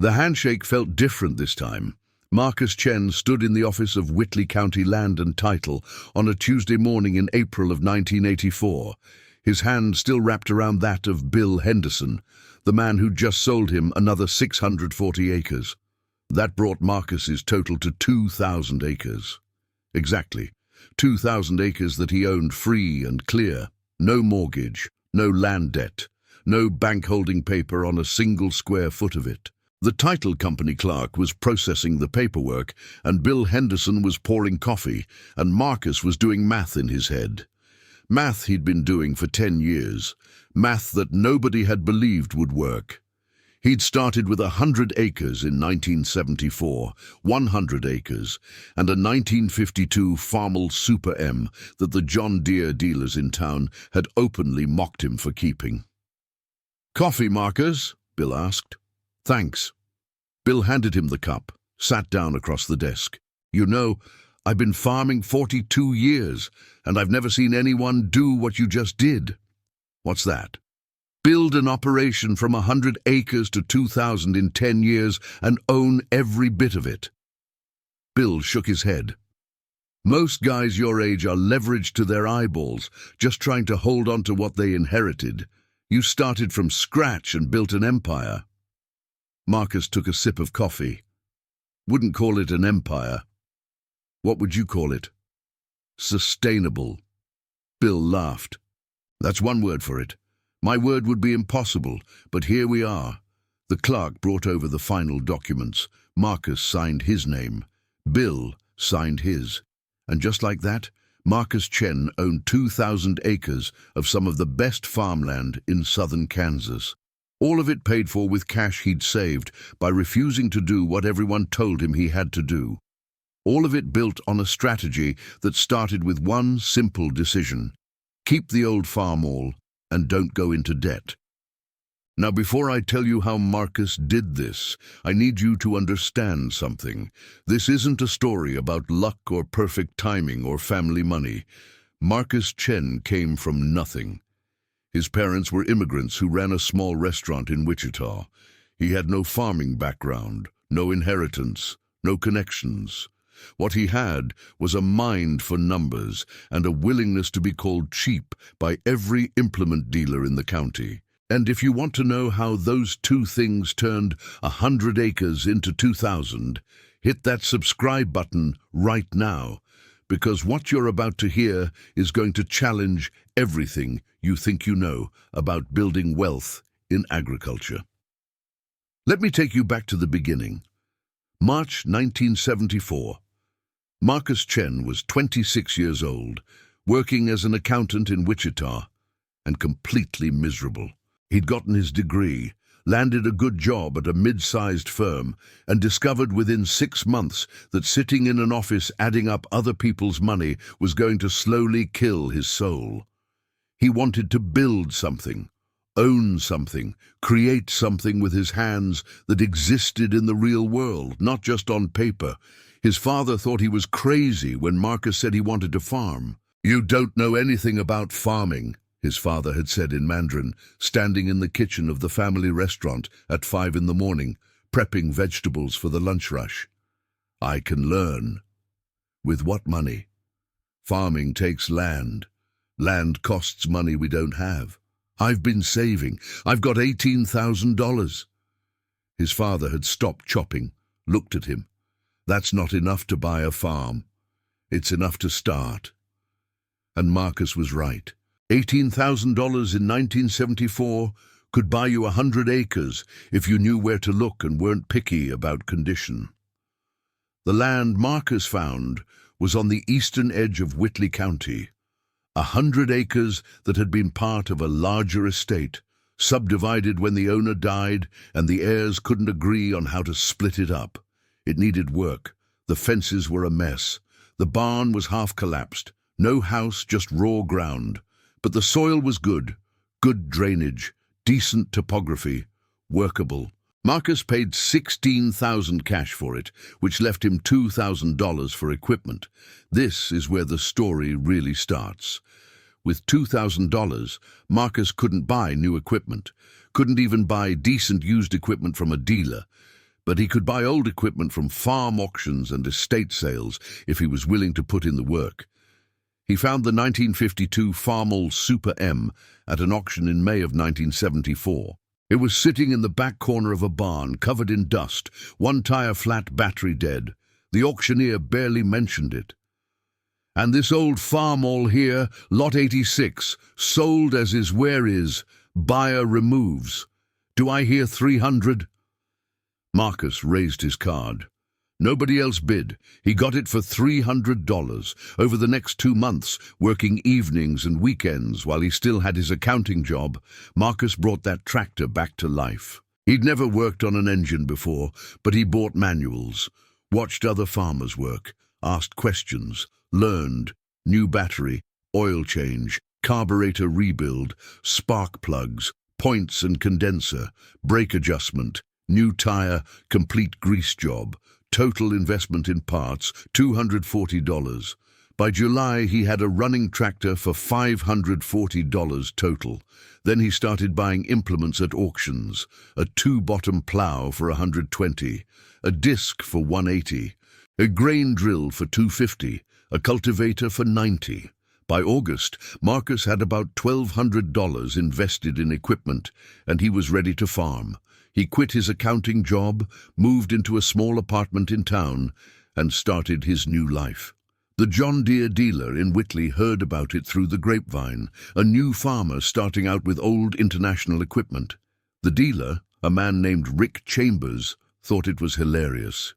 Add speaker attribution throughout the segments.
Speaker 1: The handshake felt different this time. Marcus Chen stood in the office of Whitley County Land and Title on a Tuesday morning in April of 1984, his hand still wrapped around that of Bill Henderson, the man who'd just sold him another 640 acres. That brought Marcus's total to 2,000 acres. Exactly, 2,000 acres that he owned free and clear, no mortgage, no land debt, no bank holding paper on a single square foot of it. The title company clerk was processing the paperwork, and Bill Henderson was pouring coffee, and Marcus was doing math in his head. Math he'd been doing for 10 years, math that nobody had believed would work. He'd started with 100 acres in 1974, 100 acres, and a 1952 Farmall Super M that the John Deere dealers in town had openly mocked him for keeping. "Coffee, Marcus?" Bill asked. "Thanks." Bill handed him the cup, sat down across the desk. "You know, I've been farming 42 years, and I've never seen anyone do what you just did." "What's that?" "Build an operation from 100 acres to 2,000 in 10 years and own every bit of it." Bill shook his head. "Most guys your age are leveraged to their eyeballs, just trying to hold on to what they inherited. You started from scratch and built an empire." Marcus took a sip of coffee. "Wouldn't call it an empire." "What would you call it?" "Sustainable." Bill laughed. "That's one word for it. My word would be impossible, but here we are." The clerk brought over the final documents. Marcus signed his name. Bill signed his. And just like that, Marcus Chen owned 2,000 acres of some of the best farmland in southern Kansas. All of it paid for with cash he'd saved by refusing to do what everyone told him he had to do. All of it built on a strategy that started with one simple decision: keep the old Farmall and don't go into debt. Now, before I tell you how Marcus did this, I need you to understand something. This isn't a story about luck or perfect timing or family money. Marcus Chen came from nothing. His parents were immigrants who ran a small restaurant in Wichita. He had no farming background, no inheritance, no connections. What he had was a mind for numbers and a willingness to be called cheap by every implement dealer in the county. And if you want to know how those two things turned 100 acres into 2,000, hit that subscribe button right now, because what you're about to hear is going to challenge everything you think you know about building wealth in agriculture. Let me take you back to the beginning. March 1974. Marcus Chen was 26 years old, working as an accountant in Wichita, and completely miserable. He'd gotten his degree, landed a good job at a mid-sized firm, and discovered within 6 months that sitting in an office adding up other people's money was going to slowly kill his soul. He wanted to build something, own something, create something with his hands that existed in the real world, not just on paper. His father thought he was crazy when Marcus said he wanted to farm. "You don't know anything about farming," his father had said in Mandarin, standing in the kitchen of the family restaurant at 5 in the morning, prepping vegetables for the lunch rush. "I can learn." "With what money?" "Farming takes land. Land costs money we don't have. I've been saving. I've got $18,000. His father had stopped chopping, looked at him. "That's not enough to buy a farm. It's enough to start." And Marcus was right. $18,000 in 1974 could buy you 100 acres if you knew where to look and weren't picky about condition. The land Marcus found was on the eastern edge of Whitley County, 100 acres that had been part of a larger estate, subdivided when the owner died and the heirs couldn't agree on how to split it up. It needed work. The fences were a mess. The barn was half collapsed. No house, just raw ground. But the soil was good drainage, decent topography, workable. Marcus paid $16,000 cash for it, which left him $2,000 for equipment. This is where the story really starts. With $2,000, Marcus couldn't buy new equipment, couldn't even buy decent used equipment from a dealer. but he could buy old equipment from farm auctions and estate sales if he was willing to put in the work. He found the 1952 Farmall Super M at an auction in May of 1974. It was sitting in the back corner of a barn, covered in dust, one tire flat, battery dead. The auctioneer barely mentioned it. "And this old Farmall here, lot 86, sold as is where is, buyer removes. Do I hear 300? Marcus raised his card. Nobody else bid. He got it for $300. Over the next 2 months, working evenings and weekends while he still had his accounting job, Marcus brought that tractor back to life. He'd never worked on an engine before, but he bought manuals, watched other farmers work, asked questions, learned, new battery, oil change, carburetor rebuild, spark plugs, points and condenser, brake adjustment, new tire, complete grease job, total investment in parts, $240. By July, he had a running tractor for $540 total. Then he started buying implements at auctions, a 2-bottom plow for $120, a disc for $180, a grain drill for $250, a cultivator for $90. By August, Marcus had about $1,200 invested in equipment, and he was ready to farm. He quit his accounting job, moved into a small apartment in town, and started his new life. The John Deere dealer in Whitley heard about it through the grapevine, a new farmer starting out with old international equipment. The dealer, a man named Rick Chambers, thought it was hilarious.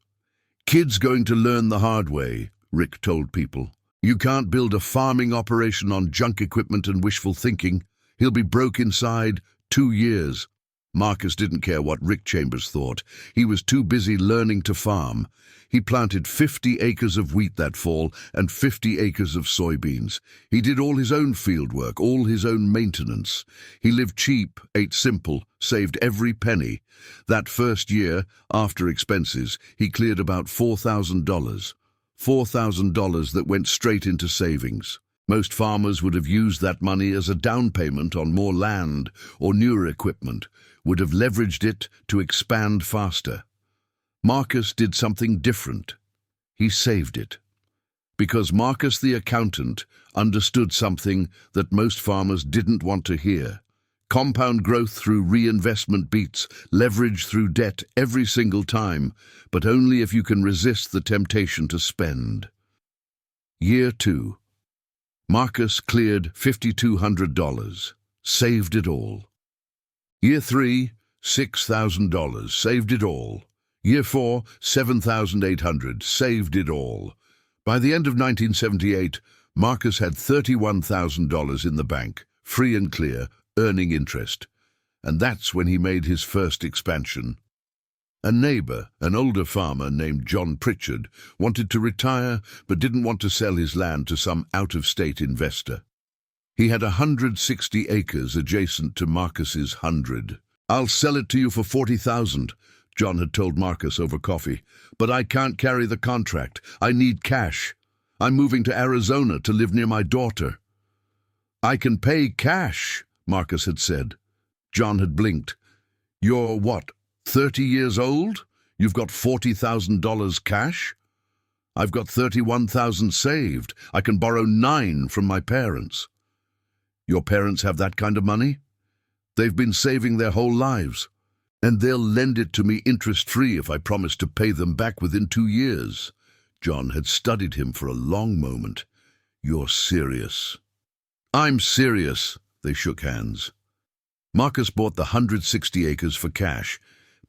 Speaker 1: "Kid's going to learn the hard way," Rick told people. "You can't build a farming operation on junk equipment and wishful thinking. He'll be broke inside 2 years. Marcus didn't care what Rick Chambers thought. He was too busy learning to farm. He planted 50 acres of wheat that fall and 50 acres of soybeans. He did all his own field work, all his own maintenance. He lived cheap, ate simple, saved every penny. That first year, after expenses, he cleared about $4,000. $4,000 that went straight into savings. Most farmers would have used that money as a down payment on more land or newer equipment, would have leveraged it to expand faster. Marcus did something different. He saved it. Because Marcus the accountant understood something that most farmers didn't want to hear. Compound growth through reinvestment beats leverage through debt every single time, but only if you can resist the temptation to spend. Year 2. Marcus cleared $5,200, saved it all. Year 3, $6,000, saved it all. Year 4, $7,800, saved it all. By the end of 1978, Marcus had $31,000 in the bank, free and clear, earning interest. And that's when he made his first expansion. A neighbor, an older farmer named John Pritchard, wanted to retire but didn't want to sell his land to some out-of-state investor. He had 160 acres adjacent to Marcus's 100. "I'll sell it to you for $40,000, John had told Marcus over coffee. "But I can't carry the contract. I need cash. I'm moving to Arizona to live near my daughter." "I can pay cash," Marcus had said. John had blinked. "You're what, 30 years old? You've got $40,000 cash?" "I've got $31,000 saved. I can borrow $9,000 from my parents." "Your parents have that kind of money?" "They've been saving their whole lives. And they'll lend it to me interest-free if I promise to pay them back within 2 years. John had studied him for a long moment. "You're serious." "I'm serious." They shook hands. Marcus bought the 160 acres for cash,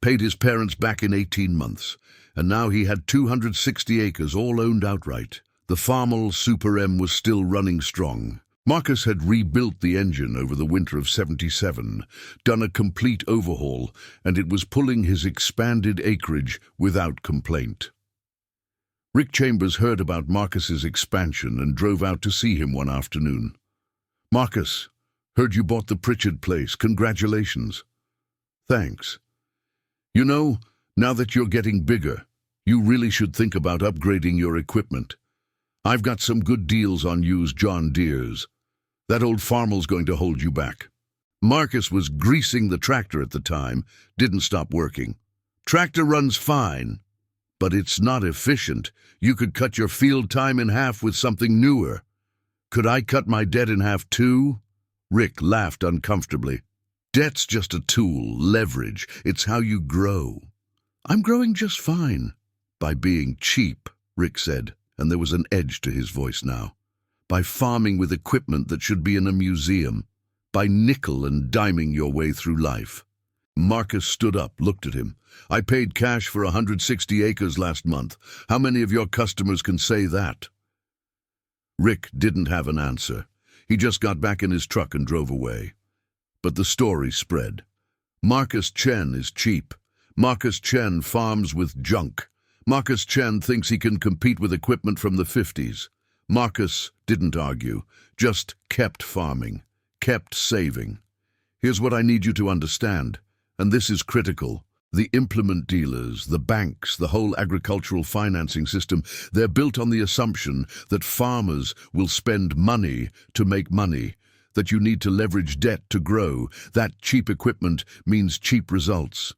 Speaker 1: paid his parents back in 18 months, and now he had 260 acres all owned outright. The Farmall Super M was still running strong. Marcus had rebuilt the engine over the winter of '77, done a complete overhaul, and it was pulling his expanded acreage without complaint. Rick Chambers heard about Marcus's expansion and drove out to see him one afternoon. "Marcus, heard you bought the Pritchard place. Congratulations." "Thanks. You know, now that you're getting bigger, you really should think about upgrading your equipment. I've got some good deals on used John Deeres. That old Farmall's going to hold you back." Marcus was greasing the tractor at the time, didn't stop working. Tractor runs fine, but it's not efficient. You could cut your field time in half with something newer. Could I cut my debt in half too? Rick laughed uncomfortably. Debt's just a tool, leverage. It's how you grow. I'm growing just fine. By being cheap, Rick said, and there was an edge to his voice now. By farming with equipment that should be in a museum. By nickel and diming your way through life. Marcus stood up, looked at him. I paid cash for 160 acres last month. How many of your customers can say that? Rick didn't have an answer. He just got back in his truck and drove away. But the story spread. Marcus Chen is cheap. Marcus Chen farms with junk. Marcus Chen thinks he can compete with equipment from the 50s. Marcus didn't argue, just kept farming, kept saving. Here's what I need you to understand, and this is critical. The implement dealers, the banks, the whole agricultural financing system, they're built on the assumption that farmers will spend money to make money, that you need to leverage debt to grow. That cheap equipment means cheap results.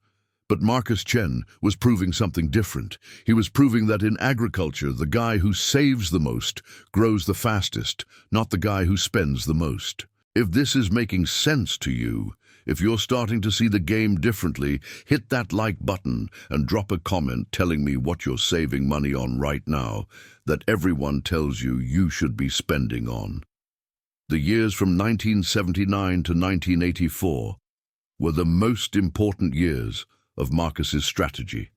Speaker 1: But Marcus Chen was proving something different. He was proving that in agriculture, the guy who saves the most grows the fastest, not the guy who spends the most. If this is making sense to you, if you're starting to see the game differently, hit that like button and drop a comment telling me what you're saving money on right now that everyone tells you you should be spending on. The years from 1979 to 1984 were the most important years of Marcus's strategy.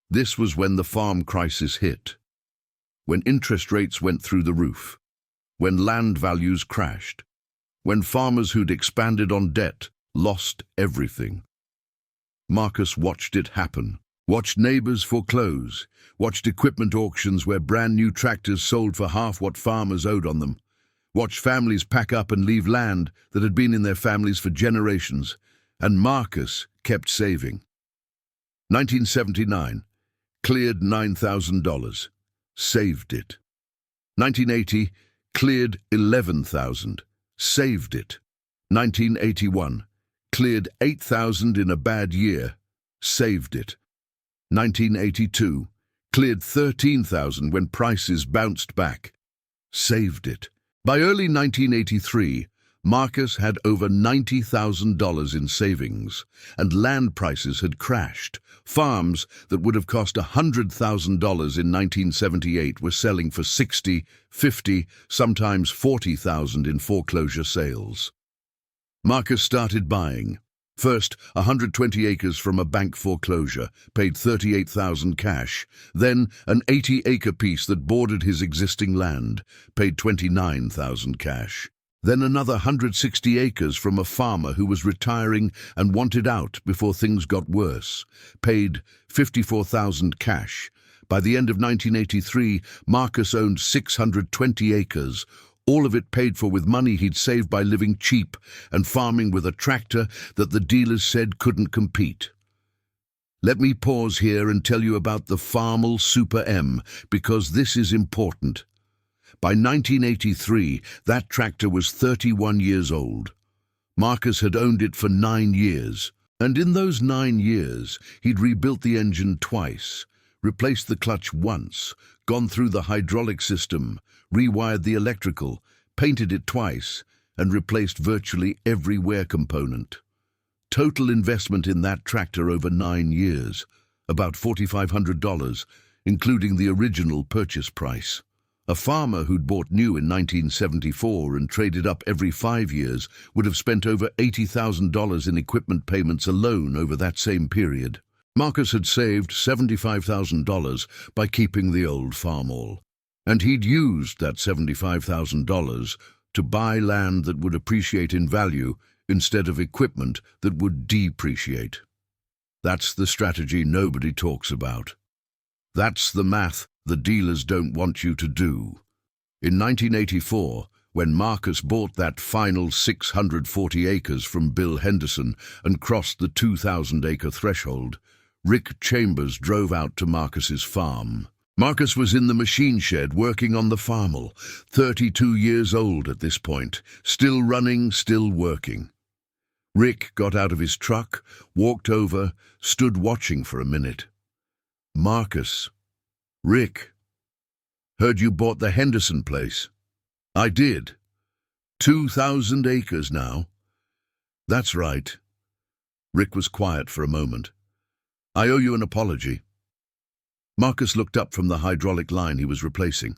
Speaker 1: This was when the farm crisis hit, when interest rates went through the roof, when land values crashed, when farmers who'd expanded on debt lost everything. Marcus watched it happen, watched neighbors foreclose, watched equipment auctions where brand new tractors sold for half what farmers owed on them, watched families pack up and leave land that had been in their families for generations, and Marcus kept saving. 1979, cleared $9,000, saved it. 1980, cleared $11,000, saved it. 1981, cleared $8,000 in a bad year, saved it. 1982, cleared $13,000 when prices bounced back, saved it. By early 1983, Marcus had over $90,000 in savings, and land prices had crashed. Farms that would have cost $100,000 in 1978 were selling for $60,000, $50,000, sometimes $40,000 in foreclosure sales. Marcus started buying. First, 120 acres from a bank foreclosure, paid $38,000 cash. Then, an 80-acre piece that bordered his existing land, paid $29,000 cash. Then another 160 acres from a farmer who was retiring and wanted out before things got worse, paid $54,000 cash. By the end of 1983, Marcus owned 620 acres, all of it paid for with money he'd saved by living cheap and farming with a tractor that the dealers said couldn't compete. Let me pause here and tell you about the Farmall Super M, because this is important. By 1983, that tractor was 31 years old. Marcus had owned it for 9 years, and in those 9 years, he'd rebuilt the engine twice, replaced the clutch once, gone through the hydraulic system, rewired the electrical, painted it twice, and replaced virtually every wear component. Total investment in that tractor over 9 years, about $4,500, including the original purchase price. A farmer who'd bought new in 1974 and traded up every 5 years would have spent over $80,000 in equipment payments alone over that same period. Marcus had saved $75,000 by keeping the old Farmall, and he'd used that $75,000 to buy land that would appreciate in value instead of equipment that would depreciate. That's the strategy nobody talks about. That's the math the dealers don't want you to do. In 1984, when Marcus bought that final 640 acres from Bill Henderson and crossed the 2,000-acre threshold, Rick Chambers drove out to Marcus's farm. Marcus was in the machine shed working on the Farmall, 32 years old at this point, still running, still working. Rick got out of his truck, walked over, stood watching for a minute. "Marcus." "Rick. Heard you bought the Henderson place." "I did. 2,000 acres now." "That's right." Rick was quiet for a moment. "I owe you an apology." Marcus looked up from the hydraulic line he was replacing.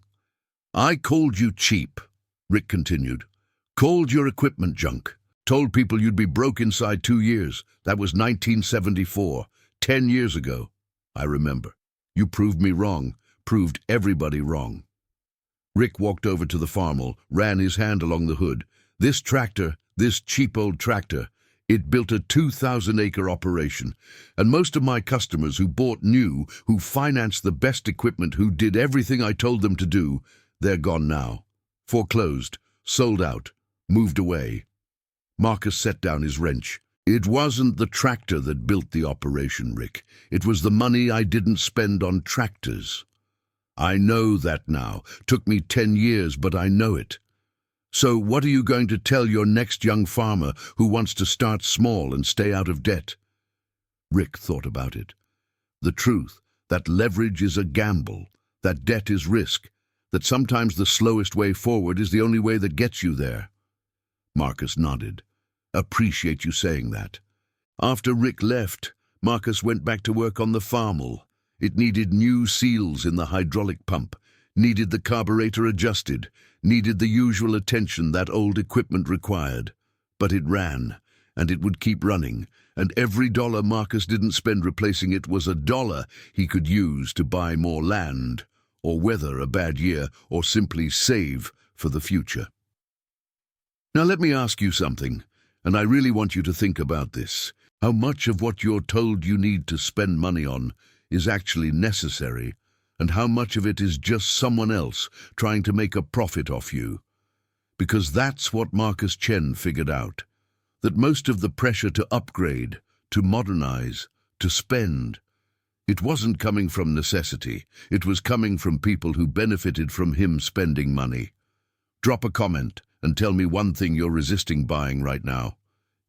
Speaker 1: "I called you cheap," Rick continued. "Called your equipment junk. Told people you'd be broke inside 2 years. That was 1974, 10 years ago. I remember. You proved me wrong, proved everybody wrong." Rick walked over to the Farmall, ran his hand along the hood. "This tractor, this cheap old tractor, it built a 2,000-acre operation. And most of my customers who bought new, who financed the best equipment, who did everything I told them to do, they're gone now. Foreclosed, sold out, moved away." Marcus set down his wrench. "It wasn't the tractor that built the operation, Rick. It was the money I didn't spend on tractors. I know that now. Took me 10 years, but I know it. So what are you going to tell your next young farmer who wants to start small and stay out of debt?" Rick thought about it. The truth, that leverage is a gamble, that debt is risk, that sometimes the slowest way forward is the only way that gets you there. Marcus nodded. "Appreciate you saying that." After Rick left, Marcus went back to work on the Farmall. It needed new seals in the hydraulic pump, needed the carburetor adjusted, needed the usual attention that old equipment required. But it ran, and it would keep running, and every dollar Marcus didn't spend replacing it was a dollar he could use to buy more land, or weather a bad year, or simply save for the future. Now let me ask you something, and I really want you to think about this. How much of what you're told you need to spend money on is actually necessary, and how much of it is just someone else trying to make a profit off you? Because that's what Marcus Chen figured out, that most of the pressure to upgrade, to modernize, to spend, it wasn't coming from necessity. It was coming from people who benefited from him spending money. Drop a comment and tell me one thing you're resisting buying right now,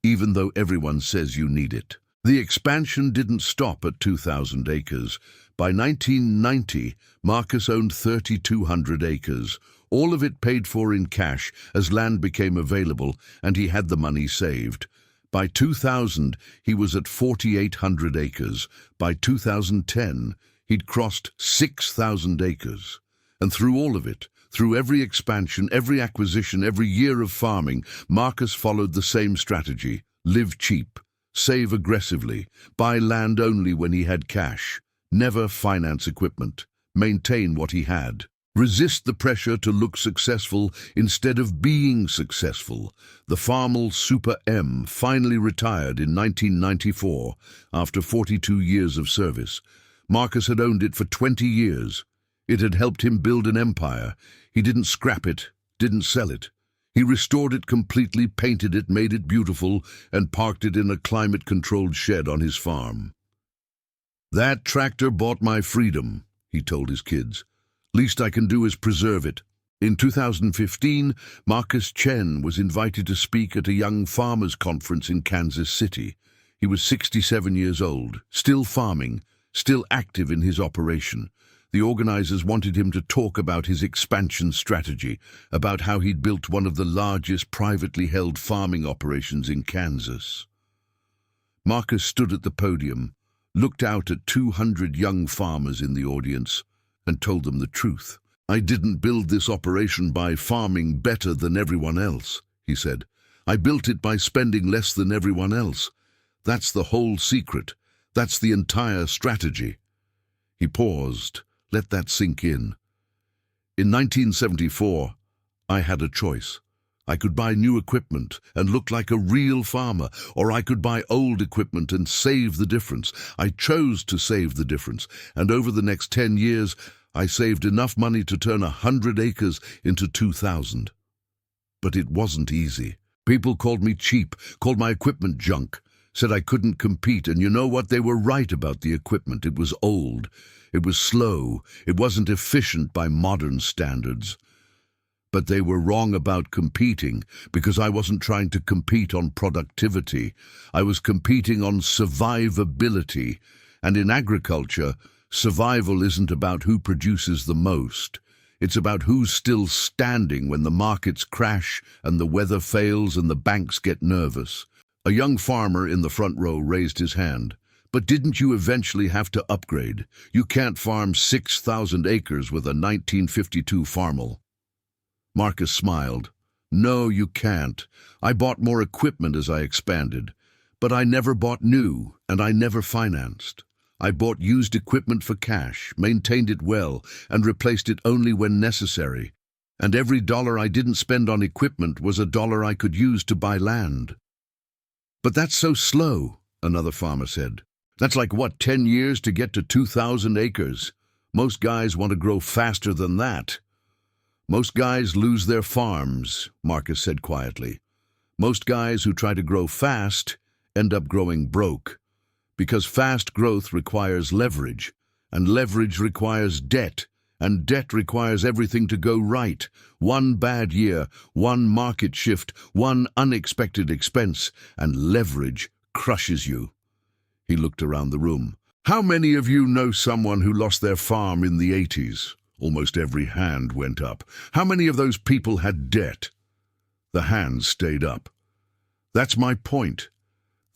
Speaker 1: even though everyone says you need it. The expansion didn't stop at 2,000 acres. By 1990, Marcus owned 3,200 acres, all of it paid for in cash as land became available and he had the money saved. By 2000, he was at 4,800 acres. By 2010, he'd crossed 6,000 acres. And through all of it, through every expansion, every acquisition, every year of farming, Marcus followed the same strategy: live cheap, save aggressively, buy land only when he had cash, never finance equipment, maintain what he had, resist the pressure to look successful instead of being successful. The Farmall Super M finally retired in 1994 after 42 years of service. Marcus had owned it for 20 years. It had helped him build an empire. He didn't scrap it, didn't sell it. He restored it completely, painted it, made it beautiful, and parked it in a climate-controlled shed on his farm. "That tractor bought my freedom," he told his kids. "Least I can do is preserve it." In 2015, Marcus Chen was invited to speak at a young farmers' conference in Kansas City. He was 67 years old, still farming, still active in his operation. The organizers wanted him to talk about his expansion strategy, about how he'd built one of the largest privately held farming operations in Kansas. Marcus stood at the podium, looked out at 200 young farmers in the audience, and told them the truth. "I didn't build this operation by farming better than everyone else," he said. "I built it by spending less than everyone else. That's the whole secret. That's the entire strategy." He paused. Let that sink in. "In 1974, I had a choice. I could buy new equipment and look like a real farmer, or I could buy old equipment and save the difference. I chose to save the difference, and over the next 10 years, I saved enough money to turn 100 acres into 2,000. But it wasn't easy. People called me cheap, called my equipment junk, said I couldn't compete, and you know what? They were right about the equipment. It was old. It was slow. It wasn't efficient by modern standards. But they were wrong about competing, because I wasn't trying to compete on productivity. I was competing on survivability. And in agriculture, survival isn't about who produces the most. It's about who's still standing when the markets crash and the weather fails and the banks get nervous. A young farmer in the front row raised his hand. But didn't you eventually have to upgrade? You can't farm 6,000 acres with a 1952 Farmall. Marcus smiled. No, you can't. I bought more equipment as I expanded. But I never bought new, and I never financed. I bought used equipment for cash, maintained it well, and replaced it only when necessary. And every dollar I didn't spend on equipment was a dollar I could use to buy land. But that's so slow, another farmer said. That's like, 10 years to get to 2,000 acres? Most guys want to grow faster than that. Most guys lose their farms, Marcus said quietly. Most guys who try to grow fast end up growing broke. Because fast growth requires leverage, and leverage requires debt, and debt requires everything to go right. One bad year, one market shift, one unexpected expense, and leverage crushes you. He looked around the room. How many of you know someone who lost their farm in the 80s? Almost every hand went up. How many of those people had debt? The hands stayed up. That's my point.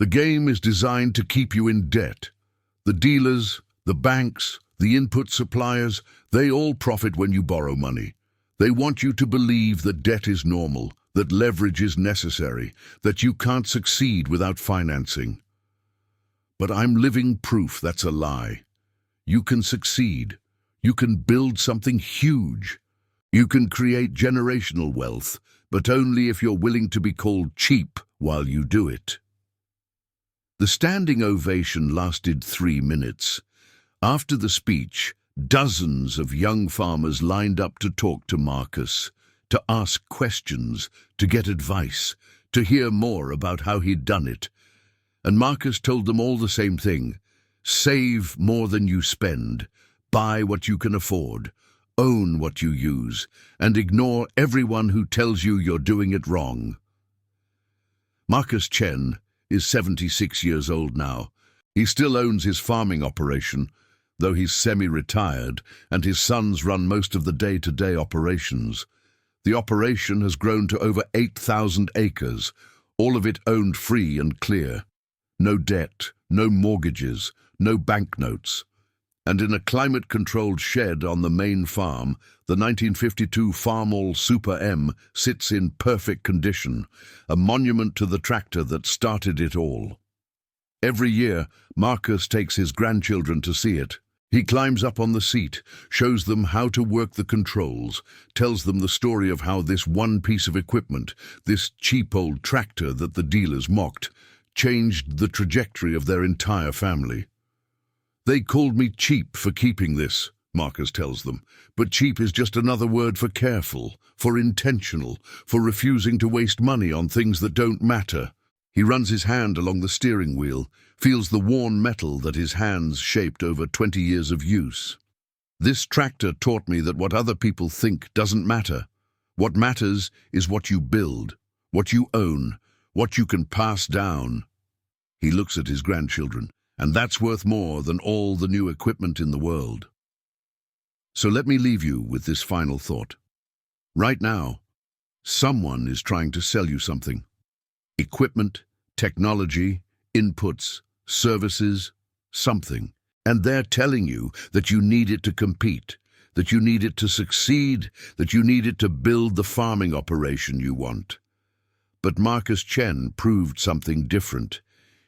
Speaker 1: The game is designed to keep you in debt. The dealers, the banks, the input suppliers, they all profit when you borrow money. They want you to believe that debt is normal, that leverage is necessary, that you can't succeed without financing. But I'm living proof that's a lie. You can succeed. You can build something huge. You can create generational wealth, but only if you're willing to be called cheap while you do it. The standing ovation lasted 3 minutes. After the speech, dozens of young farmers lined up to talk to Marcus, to ask questions, to get advice, to hear more about how he'd done it. And Marcus told them all the same thing. Save more than you spend. Buy what you can afford, own what you use, and ignore everyone who tells you you're doing it wrong. Marcus Chen is 76 years old now. He still owns his farming operation, though he's semi-retired, and his sons run most of the day-to-day operations. The operation has grown to over 8,000 acres, all of it owned free and clear. No debt, no mortgages, no banknotes. And in a climate-controlled shed on the main farm, the 1952 Farmall Super M sits in perfect condition, a monument to the tractor that started it all. Every year, Marcus takes his grandchildren to see it. He climbs up on the seat, shows them how to work the controls, tells them the story of how this one piece of equipment, this cheap old tractor that the dealers mocked, changed the trajectory of their entire family. They called me cheap for keeping this, Marcus tells them, but cheap is just another word for careful, for intentional, for refusing to waste money on things that don't matter. He runs his hand along the steering wheel, feels the worn metal that his hands shaped over 20 years of use. This tractor taught me that what other people think doesn't matter. What matters is what you build, what you own, what you can pass down. He looks at his grandchildren, and that's worth more than all the new equipment in the world. So let me leave you with this final thought. Right now, someone is trying to sell you something. Equipment, technology, inputs, services, something. And they're telling you that you need it to compete, that you need it to succeed, that you need it to build the farming operation you want. But Marcus Chen proved something different.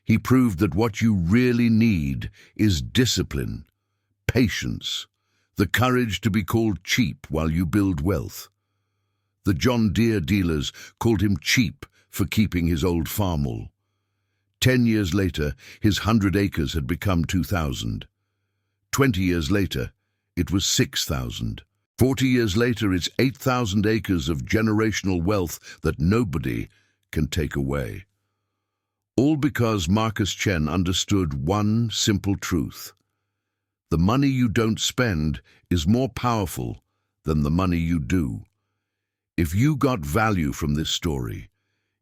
Speaker 1: He proved that what you really need is discipline, patience, the courage to be called cheap while you build wealth. The John Deere dealers called him cheap for keeping his old Farmall. 10 years later, his 100 acres had become 2,000. 20 years later, it was 6,000. 40 years later, it's 8,000 acres of generational wealth that nobody can take away. All because Marcus Chen understood one simple truth. The money you don't spend is more powerful than the money you do. If you got value from this story,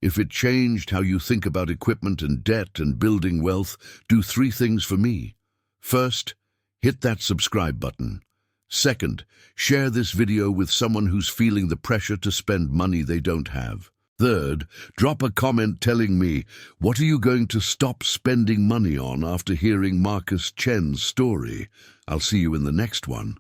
Speaker 1: if it changed how you think about equipment and debt and building wealth, do three things for me. First, hit that subscribe button. Second, share this video with someone who's feeling the pressure to spend money they don't have. Third, drop a comment telling me, what are you going to stop spending money on after hearing Marcus Chen's story? I'll see you in the next one.